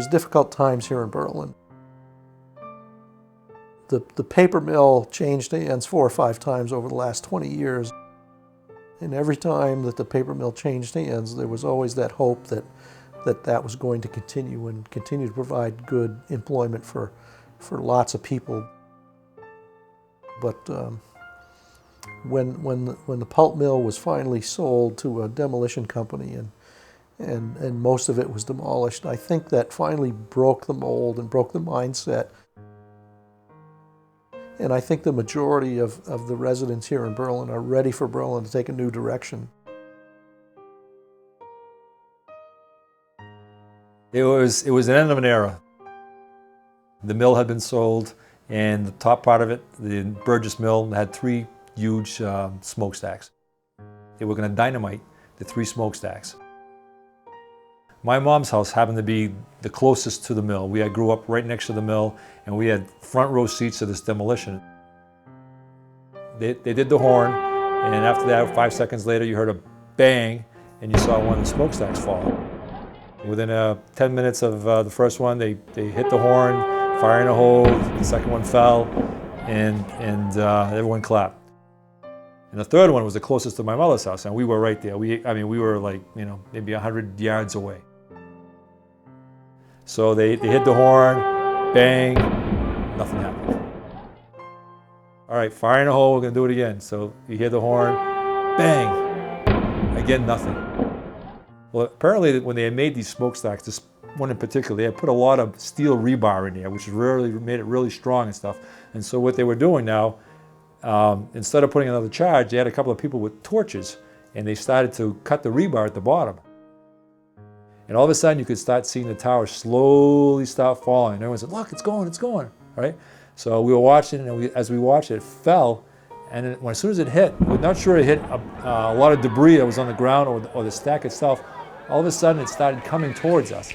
was difficult times here in Berlin. The paper mill changed hands 4 or 5 times over the last 20 years. And every time that the paper mill changed hands, there was always that hope that that was going to continue and continue to provide good employment for lots of people. But when the pulp mill was finally sold to a demolition company and most of it was demolished, I think that finally broke the mold and broke the mindset. And I think the majority of the residents here in Berlin are ready for Berlin to take a new direction. It was an end of an era. The mill had been sold, and the top part of it, the Burgess mill, had 3 huge smokestacks. They were going to dynamite the 3 smokestacks. My mom's house happened to be the closest to the mill. We grew up right next to the mill, and we had front row seats to this demolition. They did the horn, and after that, 5 seconds later, you heard a bang, and you saw one of the smokestacks fall. Within 10 minutes of the first one, they hit the horn, firing a hose. The second one fell, and everyone clapped. And the third one was the closest to my mother's house, and we were right there. We were like, maybe 100 yards away. So they hit the horn, bang, nothing happened. All right, firing a hole, we're gonna do it again. So you hear the horn, bang, again, nothing. Well, apparently when they had made these smokestacks, this one in particular, they had put a lot of steel rebar in there, which really made it really strong and stuff. And so what they were doing now, instead of putting another charge, they had a couple of people with torches, and they started to cut the rebar at the bottom. And all of a sudden, you could start seeing the tower slowly start falling. And everyone said, "Look, it's going," right? So we were watching, and as we watched it, it fell. And then as soon as it hit, we're not sure it hit a lot of debris that was on the ground or the stack itself. All of a sudden, it started coming towards us.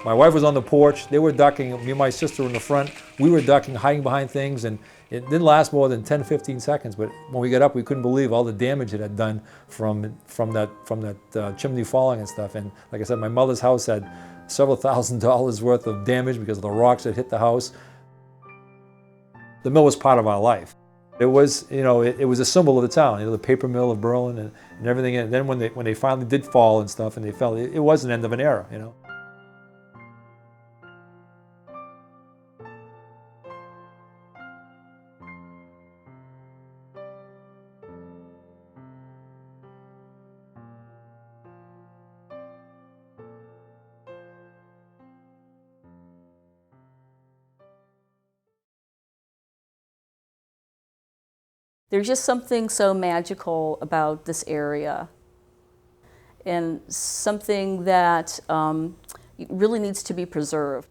My wife was on the porch. They were ducking. Me and my sister were in the front. We were ducking, hiding behind things, and it didn't last more than 10, 15 seconds. But when we got up, we couldn't believe all the damage it had done from that chimney falling and stuff. And like I said, my mother's house had several $1,000s worth of damage because of the rocks that hit the house. The mill was part of our life. It was, it was a symbol of the town. The paper mill of Berlin and everything. And then when they finally did fall and stuff, and they fell, it was an end of an era. There's just something so magical about this area, and something that really needs to be preserved.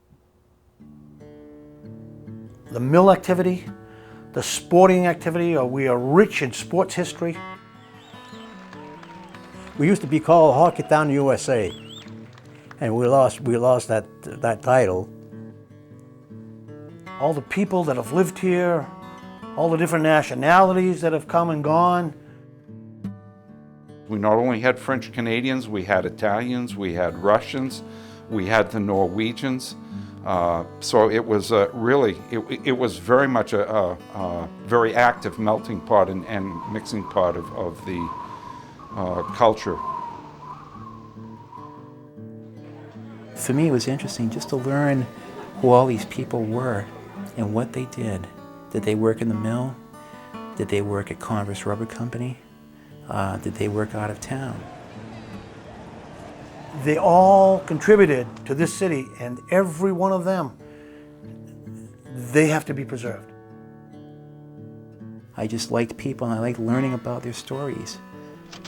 The mill activity, the sporting activity, we are rich in sports history. We used to be called Hockey Town USA, and we lost that title. All the people that have lived here, all the different nationalities that have come and gone. We not only had French Canadians, we had Italians, we had Russians, we had the Norwegians. So it was really, it was very much a very active melting pot and mixing pot of the culture. For me, it was interesting just to learn who all these people were and what they did. Did they work in the mill? Did they work at Converse Rubber Company? Did they work out of town? They all contributed to this city, and every one of them, they have to be preserved. I just liked people, and I liked learning about their stories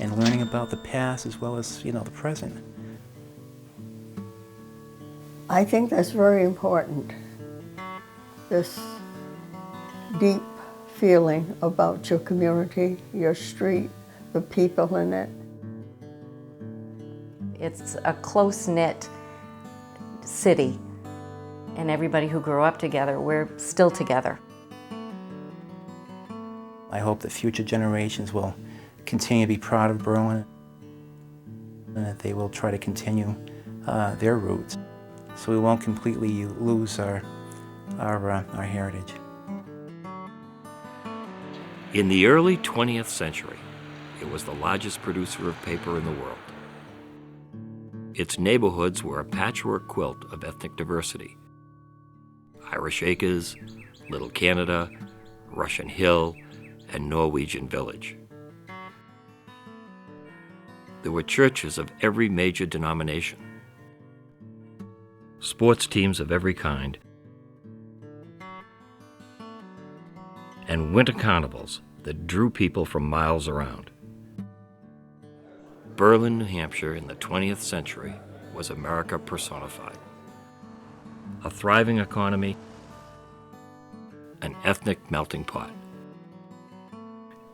and learning about the past as well as, the present. I think that's very important. This deep feeling about your community, your street, the people in it. It's a close-knit city, and everybody who grew up together, we're still together. I hope that future generations will continue to be proud of Berlin and that they will try to continue their roots. so we won't completely lose our heritage. In the early 20th century, it was the largest producer of paper in the world. Its neighborhoods were a patchwork quilt of ethnic diversity. Irish Acres, Little Canada, Russian Hill, and Norwegian Village. There were churches of every major denomination, sports teams of every kind, and winter carnivals that drew people from miles around. Berlin, New Hampshire in the 20th century was America personified. A thriving economy, an ethnic melting pot,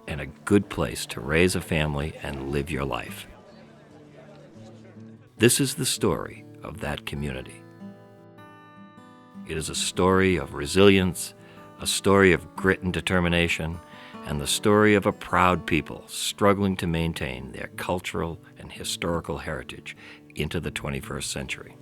and a good place to raise a family and live your life. This is the story of that community. It is a story of resilience, a story of grit and determination, and the story of a proud people struggling to maintain their cultural and historical heritage into the 21st century.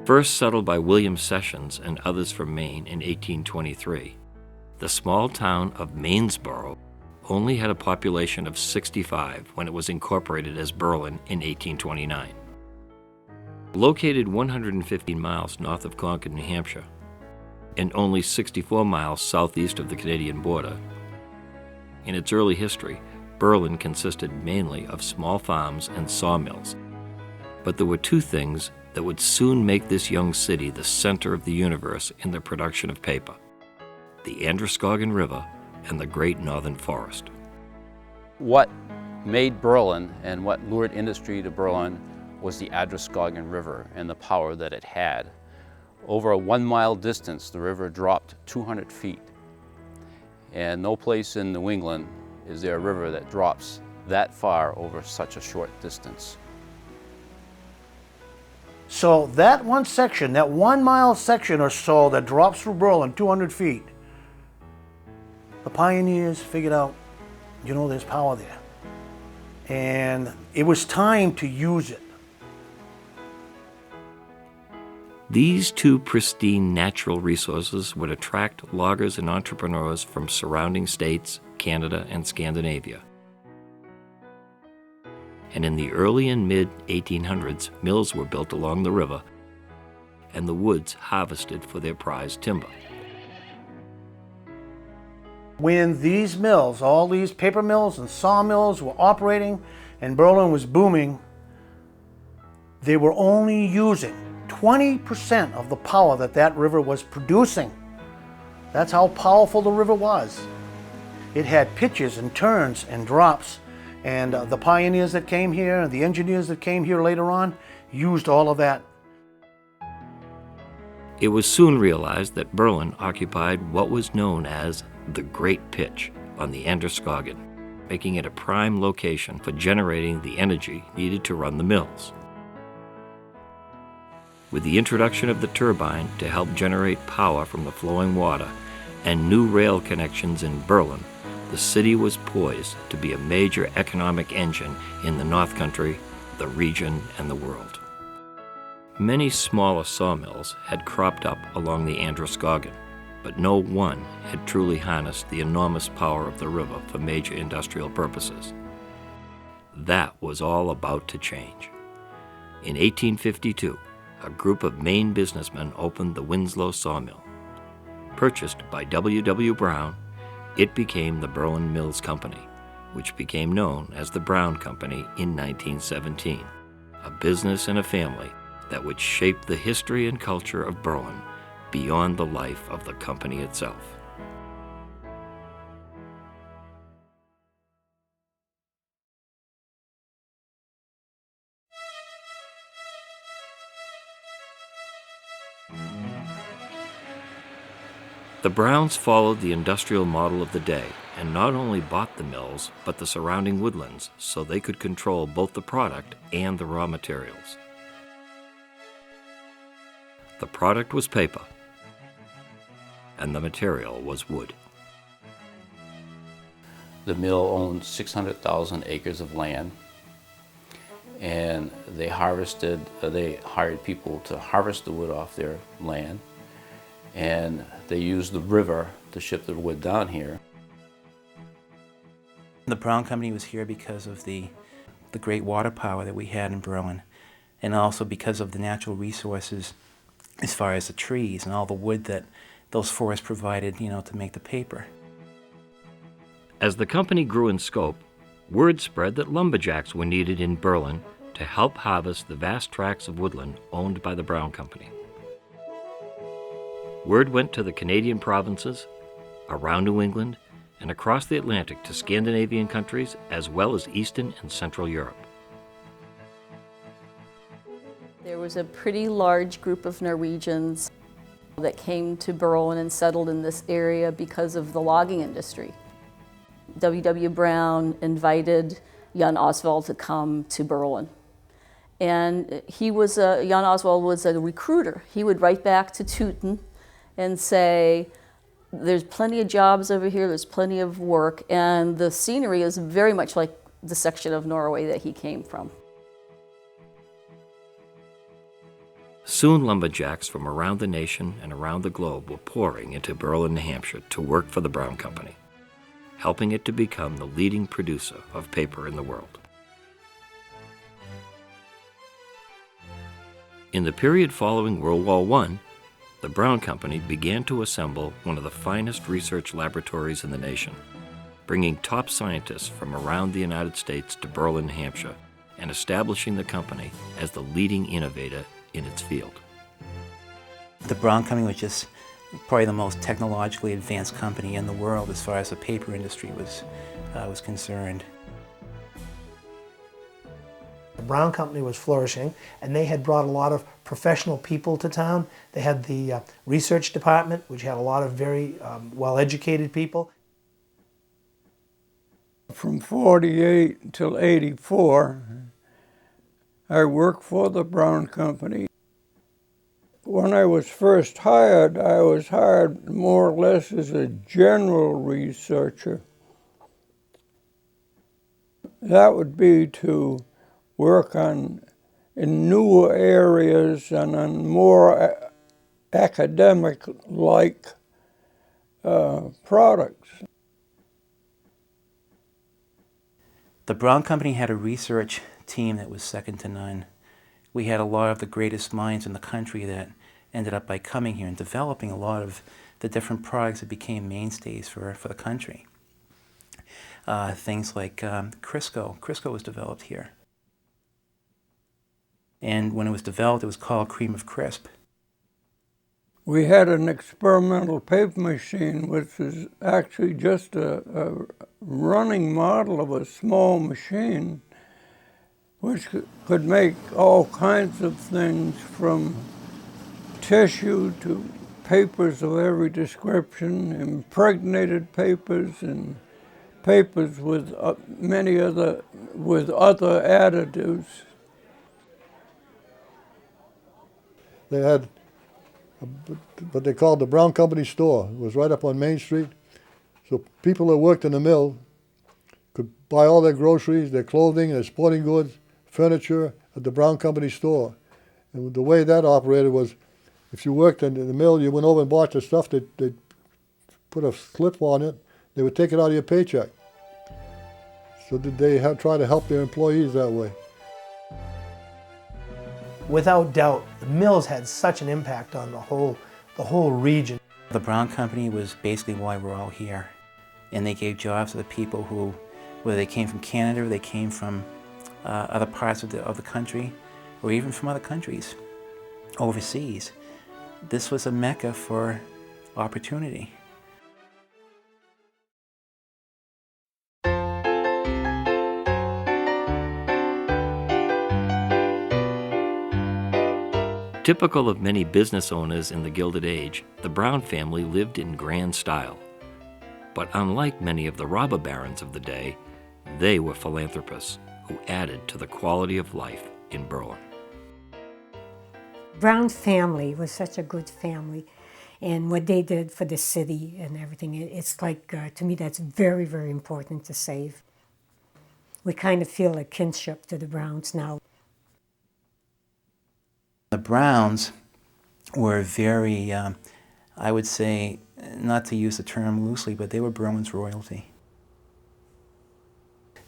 First settled by William Sessions and others from Maine in 1823, the small town of Mainsboro only had a population of 65 when it was incorporated as Berlin in 1829. Located 115 miles north of Concord, New Hampshire, and only 64 miles southeast of the Canadian border, in its early history, Berlin consisted mainly of small farms and sawmills. But there were two things that would soon make this young city the center of the universe in the production of paper: the Androscoggin River and the Great Northern Forest. What made Berlin and what lured industry to Berlin was the Androscoggin River and the power that it had. Over a 1 mile distance, the river dropped 200 feet. And no place in New England is there a river that drops that far over such a short distance. So that one section, that 1 mile section or so that drops through Berlin, 200 feet, the pioneers figured out, there's power there. And it was time to use it. These two pristine natural resources would attract loggers and entrepreneurs from surrounding states, Canada, and Scandinavia. And in the early and mid-1800s, mills were built along the river, and the woods harvested for their prized timber. When these mills, all these paper mills and sawmills were operating and Berlin was booming, they were only using 20% of the power that river was producing. That's how powerful the river was. It had pitches and turns and drops. And the pioneers that came here and the engineers that came here later on used all of that. It was soon realized that Berlin occupied what was known as the Great Pitch on the Androscoggin, making it a prime location for generating the energy needed to run the mills. With the introduction of the turbine to help generate power from the flowing water and new rail connections in Berlin, the city was poised to be a major economic engine in the North Country, the region, and the world. Many smaller sawmills had cropped up along the Androscoggin, but no one had truly harnessed the enormous power of the river for major industrial purposes. That was all about to change. In 1852, a group of Maine businessmen opened the Winslow Sawmill. Purchased by W. Brown, it became the Berlin Mills Company, which became known as the Brown Company in 1917, a business and a family that would shape the history and culture of Berlin beyond the life of the company itself. The Browns followed the industrial model of the day and not only bought the mills, but the surrounding woodlands, so they could control both the product and the raw materials. The product was paper, and the material was wood. The mill owned 600,000 acres of land, and they hired people to harvest the wood off their land, and they used the river to ship the wood down here. The Brown Company was here because of the great water power that we had in Berlin, and also because of the natural resources as far as the trees and all the wood that those forests provided, to make the paper. As the company grew in scope, word spread that lumberjacks were needed in Berlin to help harvest the vast tracts of woodland owned by the Brown Company. Word went to the Canadian provinces, around New England, and across the Atlantic to Scandinavian countries, as well as Eastern and Central Europe. There was a pretty large group of Norwegians that came to Berlin and settled in this area because of the logging industry. W.W. Brown invited Jan Oswald to come to Berlin. And Jan Oswald was a recruiter. He would write back to Teuton and say, there's plenty of jobs over here, there's plenty of work, and the scenery is very much like the section of Norway that he came from. Soon lumberjacks from around the nation and around the globe were pouring into Berlin, New Hampshire to work for the Brown Company, helping it to become the leading producer of paper in the world. In the period following World War I, the Brown Company began to assemble one of the finest research laboratories in the nation, bringing top scientists from around the United States to Berlin, New Hampshire, and establishing the company as the leading innovator in its field. The Brown Company was just probably the most technologically advanced company in the world as far as the paper industry was concerned. The Brown Company was flourishing, and they had brought a lot of professional people to town. They had the research department, which had a lot of very well-educated people. From 48 until 84, I worked for the Brown Company. When I was first hired, I was hired more or less as a general researcher. That would be to work in newer areas and on more academic-like products. The Brown Company had a research team that was second to none. We had a lot of the greatest minds in the country that ended up by coming here and developing a lot of the different products that became mainstays for the country. Things like Crisco. Crisco was developed here. And when it was developed, it was called Cream of Crisp. We had an experimental paper machine, which is actually just a running model of a small machine, which could make all kinds of things from tissue to papers of every description, impregnated papers and papers with other additives. They had what they called the Brown Company store. It was right up on Main Street. So people that worked in the mill could buy all their groceries, their clothing, their sporting goods, furniture at the Brown Company store. And the way that operated was, if you worked in the mill, you went over and bought the stuff, they'd put a slip on it, they would take it out of your paycheck. So did they try to help their employees that way? Without doubt, the mills had such an impact on the whole region. The Brown Company was basically why we're all here. And they gave jobs to the people who, whether they came from Canada or they came from other parts of the country, or even from other countries, overseas. This was a mecca for opportunity. Typical of many business owners in the Gilded Age, the Brown family lived in grand style. But unlike many of the robber barons of the day, they were philanthropists who added to the quality of life in Berlin. Brown family was such a good family, and what they did for the city and everything, it's like, to me, that's very, very important to save. We kind of feel a kinship to the Browns now. The Browns were very, I would say, not to use the term loosely, but they were Berlin's royalty.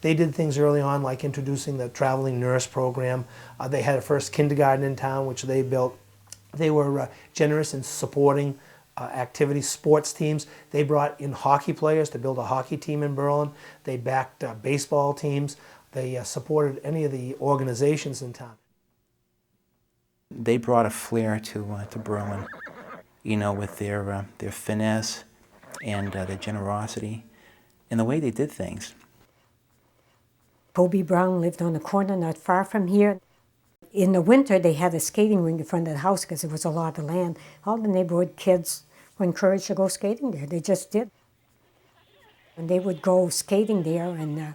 They did things early on, like introducing the traveling nurse program. They had a first kindergarten in town, which they built. They were generous in supporting activities, sports teams. They brought in hockey players to build a hockey team in Berlin. They backed baseball teams. They supported any of the organizations in town. They brought a flair to Berlin, you know, with their finesse and their generosity and the way they did things. Kobe Brown lived on a corner not far from here. In the winter, they had a skating rink in front of the house because there was a lot of land. All the neighborhood kids were encouraged to go skating there. They just did. And they would go skating there and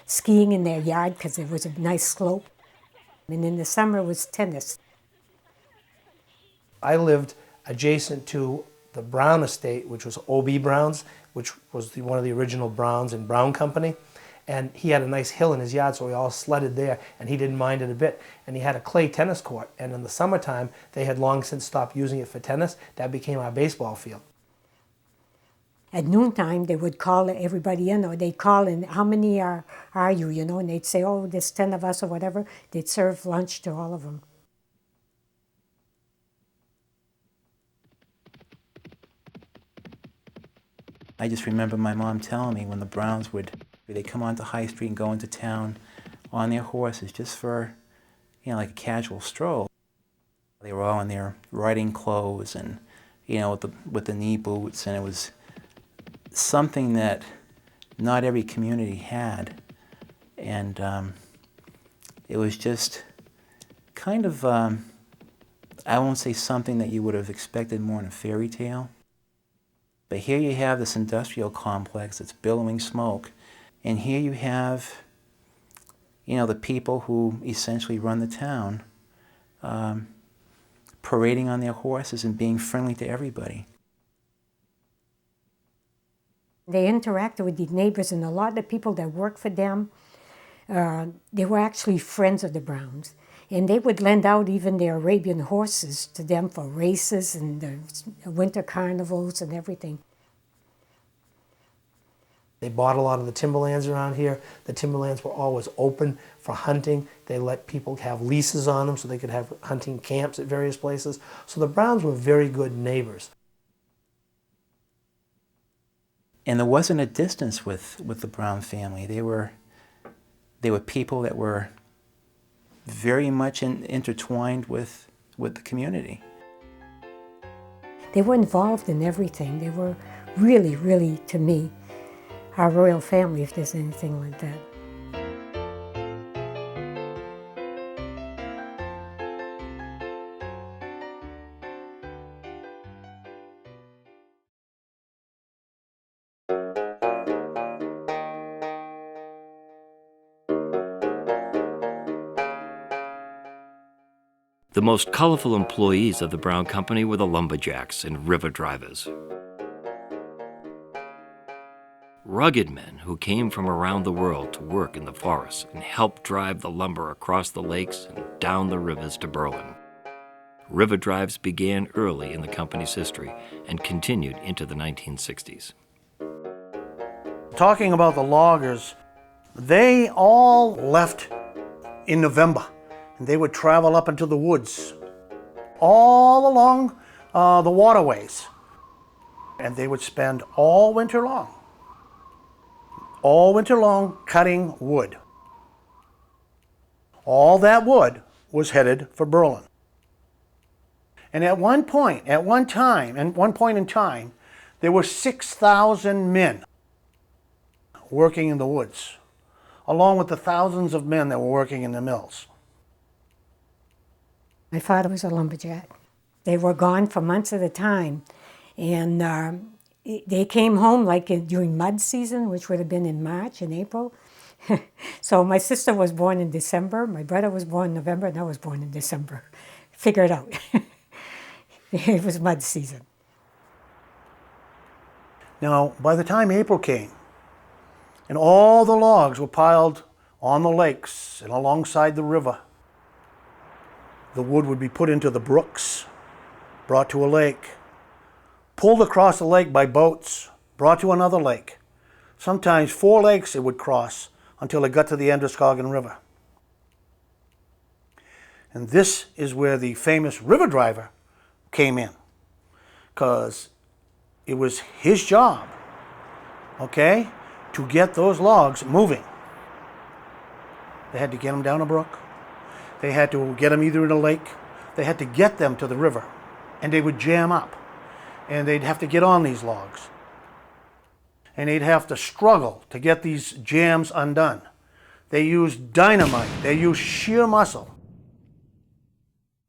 skiing in their yard because it was a nice slope. And in the summer, it was tennis. I lived adjacent to the Brown estate, which was O.B. Brown's, which was one of the original Browns and Brown Company. And he had a nice hill in his yard, so we all sledded there, and he didn't mind it a bit. And he had a clay tennis court, and in the summertime, they had long since stopped using it for tennis. That became our baseball field. At noontime, they would call everybody in, or they'd call in, how many are you, you know, and they'd say, oh, there's 10 of us or whatever. They'd serve lunch to all of them. I just remember my mom telling me when the Browns they'd come onto High Street and go into town on their horses just for, you know, like a casual stroll. They were all in their riding clothes and, you know, with the knee boots, and it was something that not every community had. And it was just kind of, I won't say something that you would have expected more in a fairy tale. But here you have this industrial complex that's billowing smoke, and here you have, you know, the people who essentially run the town parading on their horses and being friendly to everybody. They interacted with the neighbors, and a lot of the people that worked for them, they were actually friends of the Browns. And they would lend out even their Arabian horses to them for races and the winter carnivals and everything. They bought a lot of the timberlands around here. The timberlands were always open for hunting. They let people have leases on them so they could have hunting camps at various places. So the Browns were very good neighbors. And there wasn't a distance with the Brown family. They were people that were very much intertwined with the community. They were involved in everything. They were really, really, to me, our royal family, if there's anything like that. The most colorful employees of the Brown Company were the lumberjacks and river drivers. Rugged men who came from around the world to work in the forests and help drive the lumber across the lakes and down the rivers to Berlin. River drives began early in the company's history and continued into the 1960s. Talking about the loggers, they all left in November, and they would travel up into the woods, all along the waterways, and they would spend all winter long cutting wood. All that wood was headed for Berlin. And at one point in time, there were 6,000 men working in the woods, along with the thousands of men that were working in the mills. My father was a lumberjack. They were gone for months at a time, and They came home like during mud season, which would have been in March and April. So my sister was born in December, my brother was born in November, and I was born in December. Figure it out. It was mud season. Now, by the time April came, and all the logs were piled on the lakes and alongside the river, the wood would be put into the brooks, brought to a lake, pulled across the lake by boats, brought to another lake. Sometimes 4 lakes it would cross until it got to the Androscoggin River. And this is where the famous river driver came in, because it was his job, okay, to get those logs moving. They had to get them down a brook. They had to get them either in a lake. They had to get them to the river, and they would jam up, and they'd have to get on these logs. And they'd have to struggle to get these jams undone. They used dynamite. They used sheer muscle.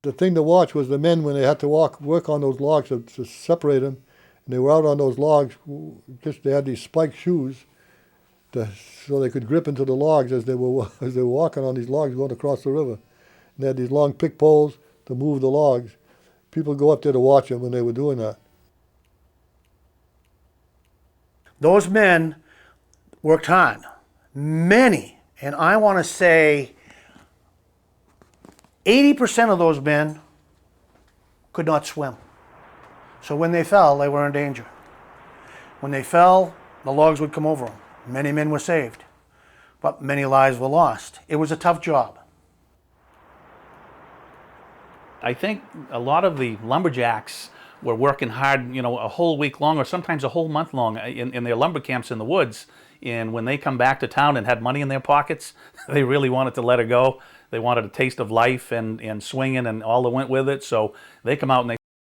The thing to watch was the men when they had to work on those logs to separate them, and they were out on those logs. Just they had these spiked shoes, so they could grip into the logs as they were walking on these logs going across the river. And they had these long pick poles to move the logs. People go up there to watch them when they were doing that. Those men worked hard. Many, and I want to say 80% of those men could not swim. So when they fell, they were in danger. When they fell, the logs would come over them. Many men were saved, but many lives were lost. It was a tough job. I think a lot of the lumberjacks were working hard, a whole week long or sometimes a whole month long in their lumber camps in the woods. And when they come back to town and had money in their pockets, they really wanted to let it go. They wanted a taste of life and swinging and all that went with it. So they come out and they